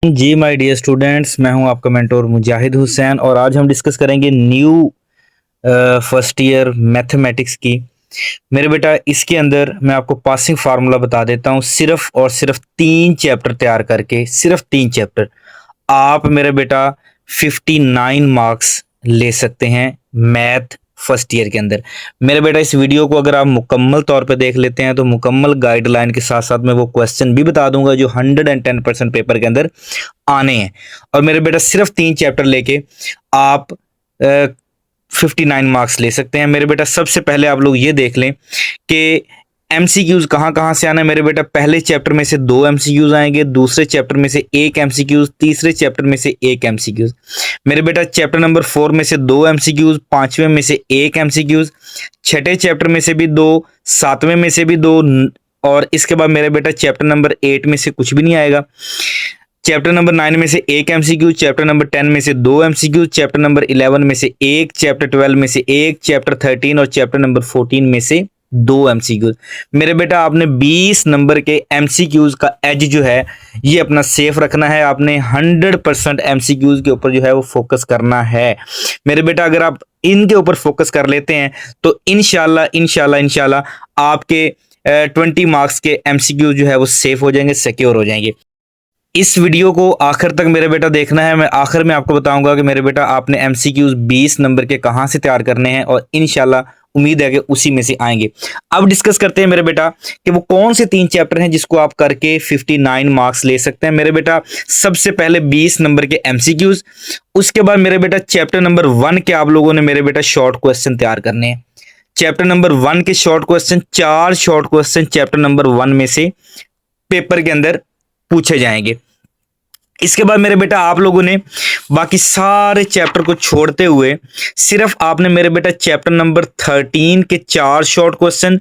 Ji my dear students, मैं हूं आपका मेंटोर मुजाहिद हुसैन और आज हम डिस्कस करेंगे न्यू फर्स्ट ईयर मैथमेटिक्स की। मेरे बेटा इसके अंदर मैं आपको पासिंग फार्मूला बता देता हूं। सिर्फ और सिर्फ 3 चैप्टर तैयार करके, सिर्फ 3 चैप्टर आप मेरे बेटा 59 मार्क्स ले सकते हैं मैथ फर्स्ट ईयर के अंदर। मेरे बेटा इस वीडियो को अगर आप मुकम्मल तौर पे देख लेते हैं तो मुकम्मल गाइडलाइन के साथ साथ मैं वो क्वेश्चन भी बता दूंगा जो 110% पेपर के अंदर आने हैं। और मेरे बेटा सिर्फ 3 चैप्टर लेके आप 59 मार्क्स ले सकते हैं। मेरे बेटा सबसे पहले आप लोग ये देख लें कि एमसीक्यूज कहाँ कहाँ से आना है। मेरे बेटा पहले चैप्टर में से 2 एमसीक्यूज आएंगे, दूसरे चैप्टर में से 1 एमसीक्यूज, तीसरे चैप्टर में से 1 एमसीक्यूज। मेरे बेटा चैप्टर नंबर 4 में से 2 एमसीक्यूज, 5वें में से 1 एमसीक्यूज, छठे चैप्टर में से भी 2, 7वें में से भी 2 और इसके बाद मेरे बेटा चैप्टर नंबर 8 में से कुछ भी नहीं आएगा। चैप्टर नंबर 9 में से 1 एमसीक्यू, चैप्टर नंबर 10 में से 2 एमसीक्यू, चैप्टर नंबर 11 में से 1, चैप्टर 12 में से 1, चैप्टर 13 और चैप्टर नंबर 14 में से 2 एमसीक्यूज। मेरे बेटा आपने 20 नंबर के एमसीक्यूज का एज जो है ये अपना सेफ रखना है। आपने 100% एमसीक्यूज के ऊपर जो है वो फोकस करना है। मेरे बेटा अगर आप इनके ऊपर फोकस कर लेते हैं तो इंशाल्लाह इंशाल्लाह इंशाल्लाह आपके 20 मार्क्स के एमसीक्यू जो है वो सेफ हो जाएंगे, सिक्योर हो जाएंगे। इस वीडियो को आखिर तक मेरे बेटा देखना है। मैं आखिर में आपको बताऊंगा कि मेरे बेटा आपने एमसीक्यूज 20 नंबर के कहां से तैयार करने हैं और इंशाल्लाह उम्मीद है कि उसी में से आएंगे। अब डिस्कस करते हैं मेरे बेटा कि वो कौन से 3 चैप्टर हैं जिसको आप करके 59 मार्क्स ले सकते हैं। मेरे बेटा सबसे पहले 20 नंबर के एमसीक्यूज, उसके बाद मेरे बेटा चैप्टर नंबर 1 के आप लोगों ने मेरे बेटा शॉर्ट क्वेश्चन तैयार करने हैं। चैप्टर नंबर 1 के short question, 4 short question chapter number 1 में से पेपर के अंदर पूछे जाएंगे। इसके बाद मेरे बेटा आप लोगों ने बाकी सारे चैप्टर को छोड़ते हुए सिर्फ आपने मेरे बेटा चैप्टर नंबर 13 के 4 शॉर्ट क्वेश्चन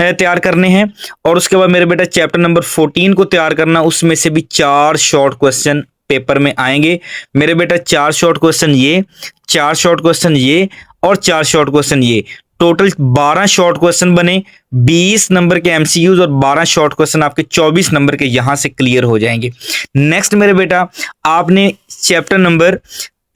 तैयार करने हैं और उसके बाद मेरे बेटा चैप्टर नंबर 14 को तैयार करना, उसमें से भी 4 शॉर्ट क्वेश्चन पेपर में आएंगे। मेरे बेटा 4 शॉर्ट क्वेश्चन ये, 4 शॉर्ट क्वेश्चन ये और 4 शॉर्ट क्वेश्चन ये, टोटल 12 शॉर्ट क्वेश्चन बने। 20 नंबर के एमसीक्यूज और 12 शॉर्ट क्वेश्चन आपके 24 नंबर के यहां से क्लियर हो जाएंगे। नेक्स्ट मेरे बेटा आपने चैप्टर नंबर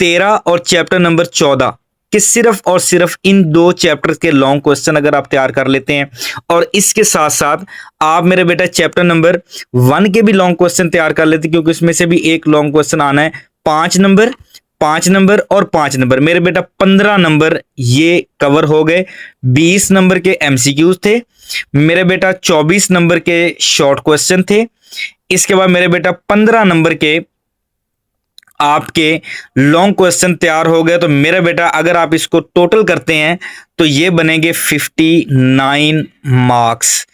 13 और चैप्टर नंबर 14 कि सिर्फ और सिर्फ इन 2 चैप्टर के लॉन्ग क्वेश्चन अगर आप तैयार कर लेते हैं और इसके साथ साथ आप मेरे बेटा चैप्टर नंबर 1 के भी लॉन्ग क्वेश्चन तैयार कर लेते हैं, क्योंकि इसमें से भी एक लॉन्ग क्वेश्चन आना है। 5 नंबर, 5 नंबर और 5 नंबर, मेरे बेटा 15 नंबर ये कवर हो गए। 20 नंबर के एमसीक्यूज थे, मेरे बेटा 24 नंबर के शॉर्ट क्वेश्चन थे। इसके बाद मेरे बेटा 15 नंबर के आपके लॉन्ग क्वेश्चन तैयार हो गए। तो मेरा बेटा अगर आप इसको टोटल करते हैं तो ये बनेंगे 59 मार्क्स।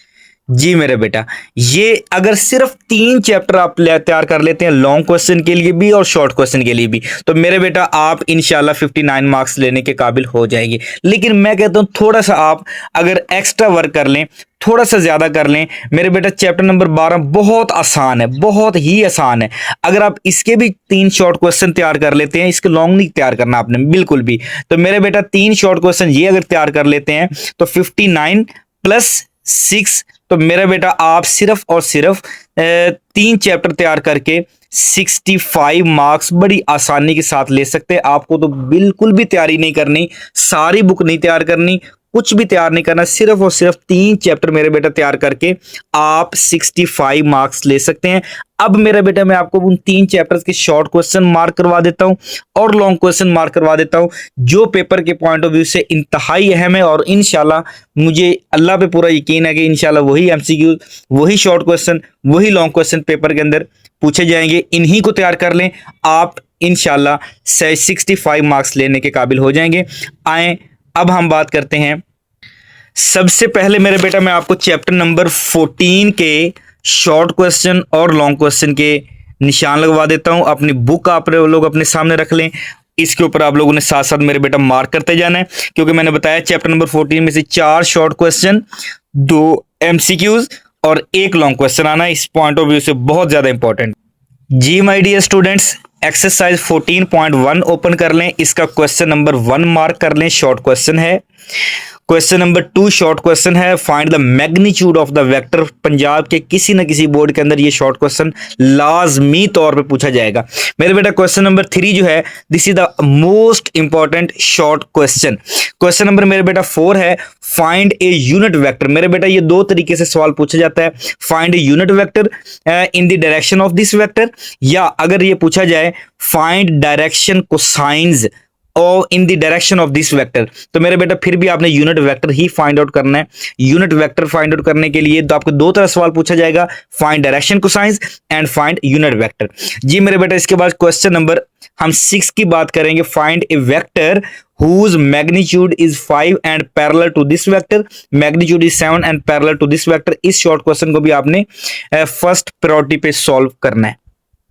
जी मेरे बेटा, ये अगर सिर्फ 3 चैप्टर आप तैयार कर लेते हैं लॉन्ग क्वेश्चन के लिए भी और शॉर्ट क्वेश्चन के लिए भी, तो मेरे बेटा आप इंशाल्लाह 59 मार्क्स लेने के काबिल हो जाएंगे। लेकिन मैं कहता हूं थोड़ा सा आप अगर एक्स्ट्रा वर्क कर लें, थोड़ा सा ज्यादा कर लें। मेरे बेटा चैप्टर नंबर 12 बहुत आसान है, बहुत ही आसान है। अगर आप इसके भी 3 शॉर्ट क्वेश्चन तैयार कर लेते हैं, इसके लॉन्ग नहीं तैयार करना आपने बिल्कुल भी, तो मेरे बेटा 3 शॉर्ट क्वेश्चन ये अगर तैयार कर लेते हैं तो 59 प्लस 6, तो मेरा बेटा आप सिर्फ और सिर्फ 3 चैप्टर तैयार करके 65 मार्क्स बड़ी आसानी के साथ ले सकते हैं। आपको तो बिल्कुल भी तैयारी नहीं करनी, सारी बुक नहीं तैयार करनी, कुछ भी तैयार नहीं करना, सिर्फ और सिर्फ 3 चैप्टर मेरे बेटा तैयार करके आप 65 मार्क्स ले सकते हैं। अब मेरा बेटा मैं आपको उन 3 चैप्टर्स के शॉर्ट क्वेश्चन मार्क करवा देता हूं और लॉन्ग क्वेश्चन मार्क करवा देता हूं, जो पेपर के पॉइंट ऑफ व्यू से इंतहाई अहम है। और इंशाल्लाह मुझे अल्लाह पे पूरा यकीन है कि इंशाल्लाह वही एमसीक्यू, वही शॉर्ट क्वेश्चन, वही लॉन्ग क्वेश्चन पेपर के अंदर पूछे जाएंगे। इन्हीं को तैयार कर लें, आप इंशाल्लाह 65 मार्क्स लेने के काबिल हो जाएंगे। आए अब हम बात करते हैं। सबसे पहले मेरे बेटा मैं आपको चैप्टर नंबर 14 के शॉर्ट क्वेश्चन और लॉन्ग क्वेश्चन के निशान लगवा देता हूं। अपनी बुक आप लोग अपने सामने रख लें, इसके ऊपर आप लोगों ने साथ साथ मेरे बेटा मार्क करते जाना है, क्योंकि मैंने बताया चैप्टर नंबर 14 में से 4 शॉर्ट क्वेश्चन, 2 एमसीक्यूज और 1 लॉन्ग क्वेश्चन आना है। इस पॉइंट ऑफ व्यू से बहुत ज्यादा इंपॉर्टेंट। जी my dear students, exercise 14.1 open कर लें, इसका क्वेश्चन नंबर 1 मार्क कर लें, शॉर्ट क्वेश्चन है। क्वेश्चन नंबर 2 शॉर्ट क्वेश्चन है, find the magnitude of the vector. Punjab के किसी न किसी बोर्ड के अंदर ये शॉर्ट क्वेश्चन लाजमी तौर पे पूछा जाएगा मेरे बेटा। क्वेश्चन नंबर 3 जो है, this is the most important short question. Question number मेरे बेटा 4 है, फाइंड ए यूनिट वेक्टर। मेरे बेटा ये दो तरीके से सवाल पूछा जाता है, find a unit vector in the direction of this vector, या अगर ये पूछा जाए फाइंड डायरेक्शन कोसाइंस और in the direction of this vector, तो मेरे बेटा फिर भी आपने यूनिट वेक्टर ही फाइंड आउट करना है। यूनिट वेक्टर फाइंड आउट करने के लिए तो आपको दो तरह सवाल पूछा जाएगा, find direction cosines and find unit vector. जी मेरे बेटा, इसके बाद क्वेश्चन नंबर हम 6 की बात करेंगे, find A vector whose magnitude is 5 and parallel to this vector, magnitude is 7 and parallel to this vector। इस शॉर्ट क्वेश्चन को भी आपने फर्स्ट प्रायोरिटी पे सॉल्व करना है।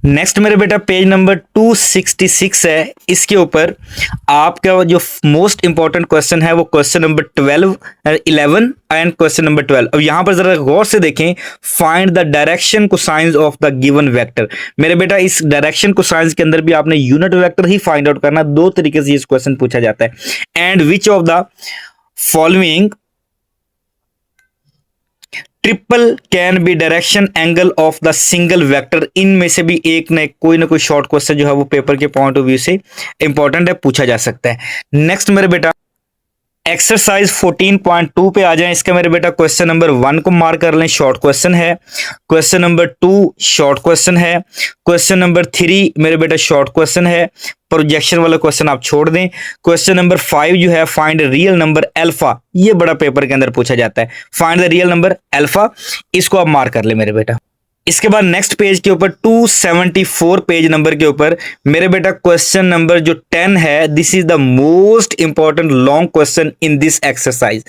नेक्स्ट मेरे बेटा पेज नंबर 266 है, इसके ऊपर आपका जो मोस्ट इंपॉर्टेंट क्वेश्चन है वो question number 11 and question number 12। अब यहां पर जरा गौर से देखें, find the direction cosines of the given vector. मेरे बेटा इस डायरेक्शन कोसाइंस के अंदर भी आपने यूनिट वेक्टर ही फाइंड आउट करना। दो तरीके से इस क्वेश्चन पूछा जाता है, and which of the following triple can be direction angle of the single vector. इनमें से भी एक न कोई ना कोई शॉर्ट क्वेश्चन जो है वो पेपर के पॉइंट ऑफ व्यू से इंपॉर्टेंट है, पूछा जा सकता है। नेक्स्ट मेरे बेटा एक्सरसाइज 14.2 पे आ जाएं। इसका मेरे बेटा क्वेश्चन नंबर 1 को मार्क कर लें, शॉर्ट क्वेश्चन है। क्वेश्चन नंबर 2 शॉर्ट क्वेश्चन है। क्वेश्चन नंबर 3 मेरे बेटा शॉर्ट क्वेश्चन है, प्रोजेक्शन वाला क्वेश्चन आप छोड़ दें। क्वेश्चन नंबर 5 जो है, फाइंड रियल नंबर अल्फा। ये बड़ा पेपर के अंदर पूछा जाता है, find the real number alpha, इसको आप मार्क कर ले मेरे बेटा। इसके बाद नेक्स्ट पेज के ऊपर 274 पेज नंबर के ऊपर मेरे बेटा क्वेश्चन नंबर जो 10 है, this is the most important long question in this exercise.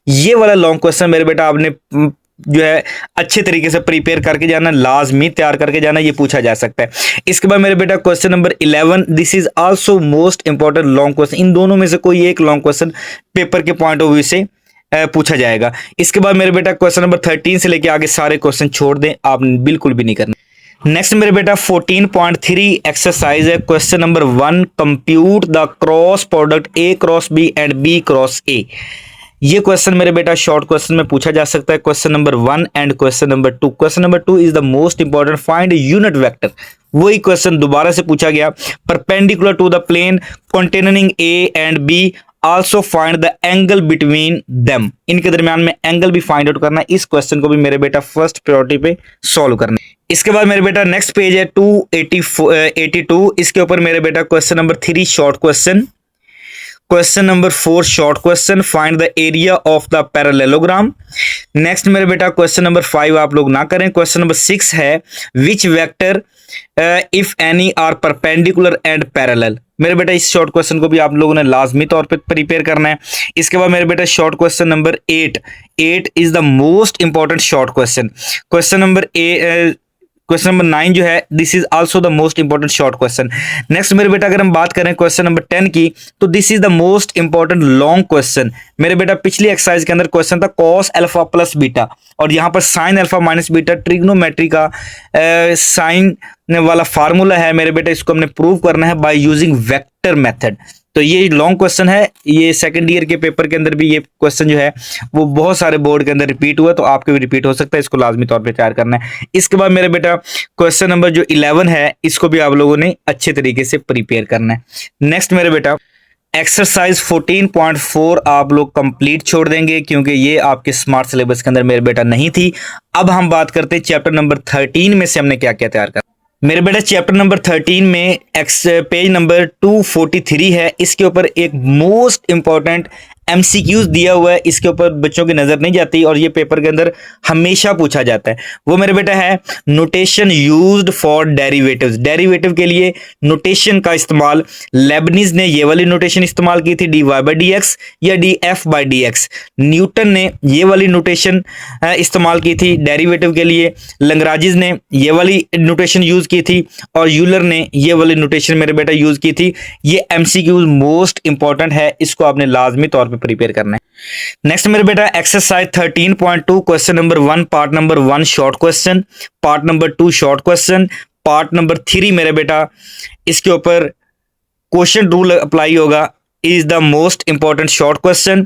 ये वाला लॉन्ग क्वेश्चन मेरे बेटा आपने जो है अच्छे तरीके से प्रिपेयर करके जाना, लाजमी तैयार करके जाना, ये पूछा जा सकता है। इसके बाद मेरे बेटा question number 11, this is also most important long question. इन दोनों में से कोई एक लॉन्ग क्वेश्चन पेपर के पॉइंट ऑफ व्यू से पूछा जाएगा। इसके बाद मेरे बेटा क्वेश्चन नंबर 13 से लेके आगे सारे क्वेश्चन छोड़ दें, आप बिल्कुल भी नहीं करना। नेक्स्ट मेरे बेटा 14.3 एक्सरसाइज है, question number 1, compute the cross product A cross B and B cross A. ये क्वेश्चन मेरे बेटा शॉर्ट क्वेश्चन में पूछा जा सकता है, question number 1 and question number 2। Question number 2 is the most important, find unit vector. वही क्वेश्चन दोबारा से पूछा गया, perpendicular to the plane containing A and B, also find the angle between them. इनके दरमियान में एंगल भी फाइंड आउट करना है। इस क्वेश्चन को भी मेरे बेटा फर्स्ट प्रायोरिटी पे सॉल्व करना है। इसके बाद मेरे बेटा नेक्स्ट पेज है 282, इसके ऊपर मेरे बेटा question number 3 short question, question number 4 short question, find the area of the parallelogram. Next मेरे बेटा क्वेश्चन नंबर 5 आप लोग ना करें। क्वेश्चन नंबर 6 है, which vector if any are perpendicular and parallel. मेरे बेटा इस शॉर्ट क्वेश्चन को भी आप लोगों ने लाजमी तौर पे प्रिपेयर करना है। इसके बाद मेरे बेटा short question number 8 is the most important short question. Question number 9 जो है, this is also the most important short question. Next मेरे बेटा अगर हम बात करें क्वेश्चन नंबर 10 की, तो this is the most important long question. मेरे बेटा पिछली एक्सरसाइज के अंदर क्वेश्चन था कॉस अल्फा प्लस बीटा, और यहाँ पर sine alpha minus beta trigonometry का साइन वाला फार्मूला है मेरे बेटा, इसको हमने प्रूव करना है बाय यूजिंग वेक्टर मेथड। तो ये लॉन्ग क्वेश्चन है, ये सेकंड ईयर के पेपर के अंदर भी ये क्वेश्चन जो है वो बहुत सारे बोर्ड के अंदर रिपीट हुआ, तो आपके भी रिपीट हो सकता है, इसको लाजमी तौर पे तैयार करना है। इसके बाद मेरे बेटा क्वेश्चन नंबर जो 11 है, इसको भी आप लोगों ने अच्छे तरीके से प्रिपेयर करना है। नेक्स्ट मेरे बेटा एक्सरसाइज 14.4 आप लोग कंप्लीट छोड़ देंगे, क्योंकि ये आपके स्मार्ट सिलेबस के अंदर मेरे बेटा नहीं थी। अब हम बात करते हैं चैप्टर नंबर 13 में से हमने क्या क्या तैयार करना। मेरे बेटा चैप्टर नंबर 13 में पेज नंबर 243 है, इसके ऊपर एक मोस्ट इंपॉर्टेंट एमसीक्यूज दिया हुआ है, इसके ऊपर बच्चों की नजर नहीं जाती और ये पेपर के अंदर हमेशा पूछा जाता है। वो मेरे बेटा है notation used for derivatives. Derivative के लिए नोटेशन का इस्तेमाल लेबनीज ने ये वाली नोटेशन इस्तेमाल की थी, dy बाई डी एक्स या df by D x. Newton ने ये वाली नोटेशन इस्तेमाल की थी डेरिवेटिव के लिए, लंगराजिज ने ये वाली नोटेशन यूज की थी, और यूलर ने ये वाली नोटेशन मेरे बेटा यूज की थी। ये एमसीक्यूज मोस्ट इंपॉर्टेंट है, इसको आपने लाजमी तौर प्रिपेयर करना है। नेक्स्ट मेरे बेटा exercise 13.2 question number 1 part number 1 short question, part number 2 short question, part number 3 मेरे बेटा इसके ऊपर क्वेश्चन रूल अप्लाई होगा। Is the most important short question.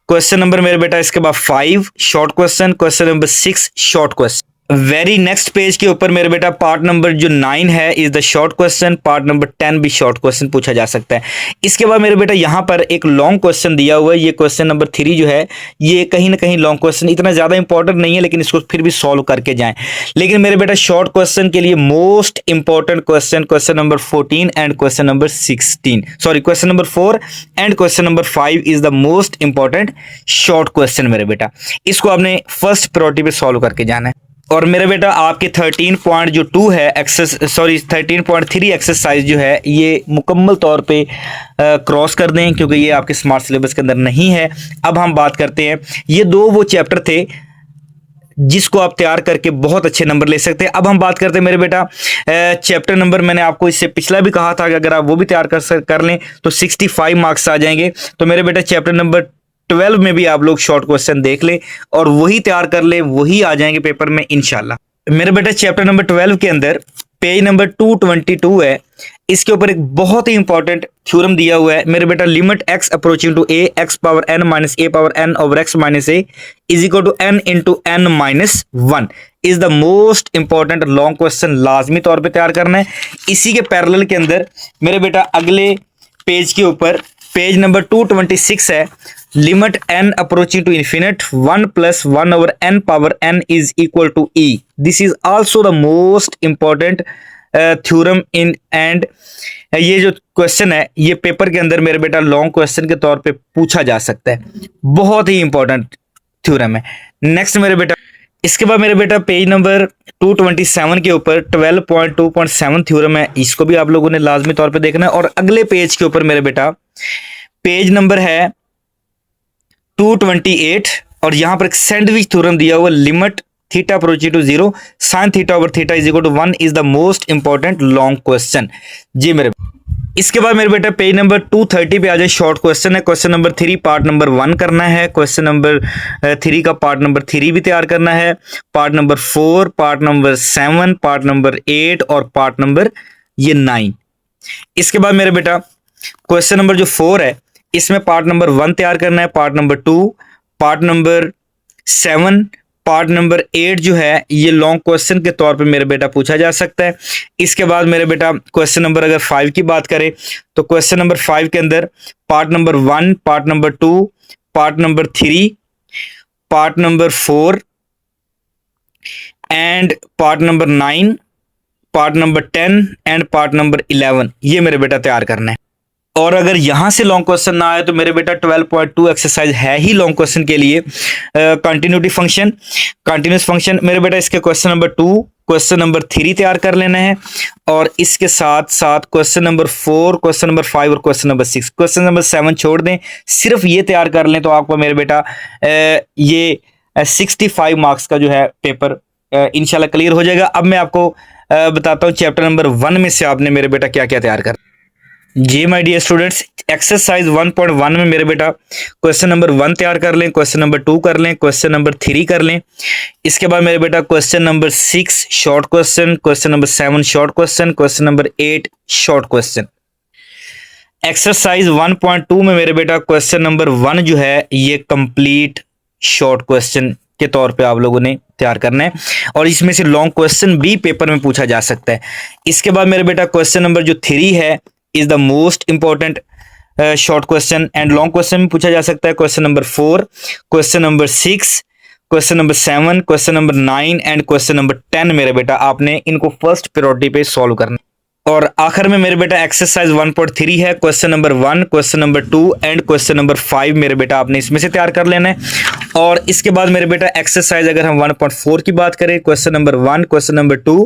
Question number मेरे बेटा इसके बाद 5 short question, question number 6 short question. Very next page के ऊपर मेरे बेटा पार्ट नंबर जो 9 है is the short question, part number 10 भी शॉर्ट क्वेश्चन पूछा जा सकता है। इसके बाद मेरे बेटा यहाँ पर एक लॉन्ग क्वेश्चन दिया हुआ है, ये क्वेश्चन नंबर 3 जो है ये कहीं ना कहीं लॉन्ग क्वेश्चन इतना ज्यादा इंपॉर्टेंट नहीं है, लेकिन इसको फिर भी सॉल्व करके जाएं। लेकिन मेरे बेटा शॉर्ट क्वेश्चन के लिए most important question, question number 14 and question number 16, sorry question number 4 and question number 5 is the most important short question मेरे बेटा। इसको आपने फर्स्ट प्रायोरिटी पे सॉल्व करके जाना है। और मेरे बेटा आपके 13.2 है एक्सेस, सॉरी 13.3 एक्सरसाइज जो है ये मुकम्मल तौर पे क्रॉस कर दें, क्योंकि ये आपके स्मार्ट सिलेबस के अंदर नहीं है। अब हम बात करते हैं, ये दो वो चैप्टर थे जिसको आप तैयार करके बहुत अच्छे नंबर ले सकते हैं। अब हम बात करते हैं मेरे बेटा चैप्टर नंबर, मैंने आपको इससे पिछला भी कहा था कि अगर आप वो भी तैयार कर लें तो 65 मार्क्स आ जाएंगे। तो मेरे बेटा चैप्टर नंबर 12 में भी आप लोग शॉर्ट क्वेश्चन देख लें और वही तैयार कर लें, वही आ जाएंगे पेपर में इंशाल्लाह। मेरे बेटा चैप्टर नंबर 12 के अंदर पेज नंबर 222 है, इसके ऊपर एक बहुत ही इंपॉर्टेंट थ्योरम दिया हुआ है मेरे बेटा। Limit x approaching to a x power n minus a power n over x minus a is equal to n into n minus 1 is the most important long question, लाजमी तौर पे तैयार करना है। इसी के पैरेलल के अंदर मेरे बेटा अगले पेज के ऊपर पेज नंबर 226 है, limit n approaching to infinite 1 plus 1 over n power n is equal to e। This is also the most important theorem in and ये जो क्वेश्चन है ये पेपर के अंदर मेरे बेटा लॉन्ग क्वेश्चन के तौर पे पूछा जा सकता है, बहुत ही इंपॉर्टेंट थ्योरम है। नेक्स्ट मेरे बेटा इसके बाद मेरे बेटा पेज नंबर 227 के ऊपर 12.2.7 थ्योरम है, इसको भी आप लोगों ने लाजमी तौर पे देखना है। और अगले पेज के ऊपर मेरे बेटा पेज नंबर है 228 और यहां पर एक सैंडविच थ्योरम दिया हुआ, limit theta approaching to 0 sine theta over theta is equal to 1 is the most important long question जी मेरे। इसके बाद मेरे बेटा पेज नंबर 230 पे आ जाए, शॉर्ट क्वेश्चन है। क्वेश्चन नंबर 3 पार्ट नंबर 1 करना है, क्वेश्चन नंबर 3 का पार्ट नंबर 3 भी तैयार करना है, part number 4, part number 7, part number 8 और पार्ट नंबर ये 9। इसके बाद मेरे बेटा क्वेश्चन नंबर जो 4 है इसमें पार्ट नंबर 1 तैयार करना है, part number 2, part number 7, part number 8 जो है ये लॉन्ग क्वेश्चन के तौर पे मेरे बेटा पूछा जा सकता है। इसके बाद मेरे बेटा क्वेश्चन नंबर अगर 5 की बात करें तो क्वेश्चन नंबर 5 के अंदर part number 1, part number 2, part number 3, part number 4 and part number 9, part number 10 and part number 11 ये मेरे बेटा तैयार करना है। और अगर यहां से लॉन्ग क्वेश्चन ना आए तो मेरे बेटा 12.2 एक्सरसाइज है ही लॉन्ग क्वेश्चन के लिए, कंटिन्यूटी फंक्शन, कंटिन्यूस फंक्शन। मेरे बेटा इसके क्वेश्चन नंबर 2, क्वेश्चन नंबर 3 तैयार कर लेना है और इसके साथ साथ क्वेश्चन नंबर 4, क्वेश्चन नंबर 5 और क्वेश्चन नंबर 6। क्वेश्चन नंबर 7 छोड़ दें, सिर्फ ये तैयार कर लें तो आपको मेरे बेटा ये 65 मार्क्स का जो है पेपर इंशाल्लाह क्लियर हो जाएगा। अब मैं आपको बताता हूँ चैप्टर नंबर 1 में से आपने मेरे बेटा क्या क्या तैयार कर जी माय डियर स्टूडेंट्स। एक्सरसाइज 1.1 में मेरे बेटा क्वेश्चन नंबर 1 तैयार कर लें, क्वेश्चन नंबर 2 कर लें, क्वेश्चन नंबर 3 कर लें। इसके बाद मेरे बेटा question number 6 short question, question number 7 short question, question number 8 short question. Exercise 1.2 में मेरे बेटा क्वेश्चन नंबर 1 जो है ये कंप्लीट शॉर्ट क्वेश्चन के तौर पे आप लोगों ने तैयार करना है और इसमें से लॉन्ग क्वेश्चन भी पेपर में पूछा जा सकता है। इसके बाद मेरे बेटा क्वेश्चन नंबर जो 3 है is the most important short question and long question भी पूछा जा सकता है। Question number 4, question number 6, question number 7, question number 9 and question number 10 मेरे बेटा आपने इनको फर्स्ट प्रायोरिटी पे सॉल्व करना है। और आखिर में मेरे बेटा एक्सरसाइज 1.3 है, question number 1, question number 2 and question number 5 मेरे बेटा आपने इसमें से तैयार कर लेना है। और इसके बाद मेरे बेटा एक्सरसाइज अगर हम 1.4 की बात करें, question number 1, question number 2,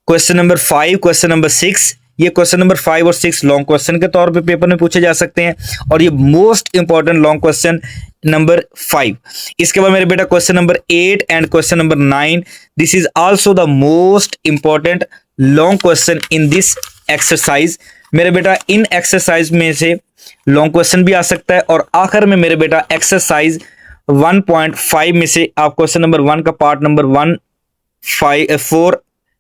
question number 5, question number 6, ये क्वेश्चन नंबर 5 और 6 लॉन्ग क्वेश्चन के तौर पे पेपर में पूछे जा सकते हैं और ये most important long question number 5। इसके बाद मेरे बेटा question number 8 and question number 9, this is also the most important long question in this exercise. मेरे बेटा इन एक्सरसाइज में से लॉन्ग क्वेश्चन भी आ सकता है और आखिर में मेरे बेटा एक्सरसाइज 1.5 में से आप क्वेश्चन नंबर 1 का part number 1, 5, 4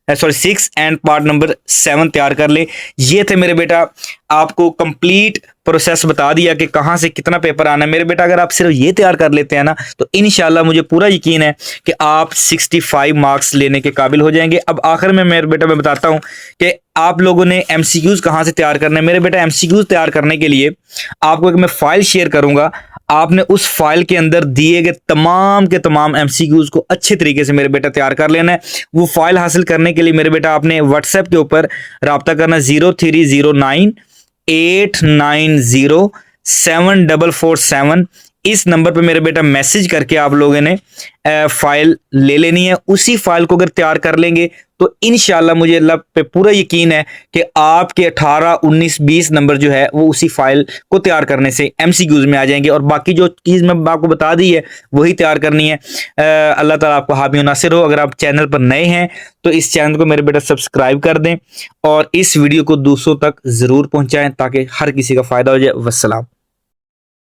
sorry 6 and part number 7 तैयार कर ले। ये थे मेरे बेटा, आपको कंप्लीट प्रोसेस बता दिया कि कहाँ से कितना पेपर आना है। मेरे बेटा अगर आप सिर्फ ये तैयार कर लेते हैं ना तो इंशाल्लाह मुझे पूरा यकीन है कि आप 65 मार्क्स लेने के काबिल हो जाएंगे। अब आखिर में मेरे बेटा मैं बताता हूँ कि आप लोगों ने एमसीक्यूज कहाँ से तैयार करने हैं। मेरे बेटा एमसीक्यूज तैयार करने के लिए आपको एक मैं फाइल शेयर करूंगा, आपने उस फाइल के अंदर दिए गए तमाम के तमाम एमसीक्यूज को अच्छे तरीके से मेरे बेटा तैयार कर लेना है। वो फाइल हासिल करने के लिए मेरे बेटा आपने व्हाट्सएप के ऊपर रब्ता करना 030989074447। इस नंबर पे मेरे बेटा मैसेज करके आप लोगों ने फाइल ले लेनी है। उसी फाइल को अगर तैयार कर लेंगे तो इंशाल्लाह मुझे अल्लाह पे पूरा यकीन है कि आपके 18, 19, 20 नंबर जो है वो उसी फाइल को तैयार करने से एमसीक्यूज में आ जाएंगे। और बाकी जो चीज़ मैं आपको बता दी है वही तैयार करनी है। अल्लाह ताला आपको हामी और नासिर हो। अगर आप चैनल पर नए हैं तो इस चैनल को मेरे बेटा सब्सक्राइब कर दें और इस वीडियो को दूसरों तक ज़रूर पहुँचाएँ ताकि हर किसी का फ़ायदा हो जाए। वस्सलाम।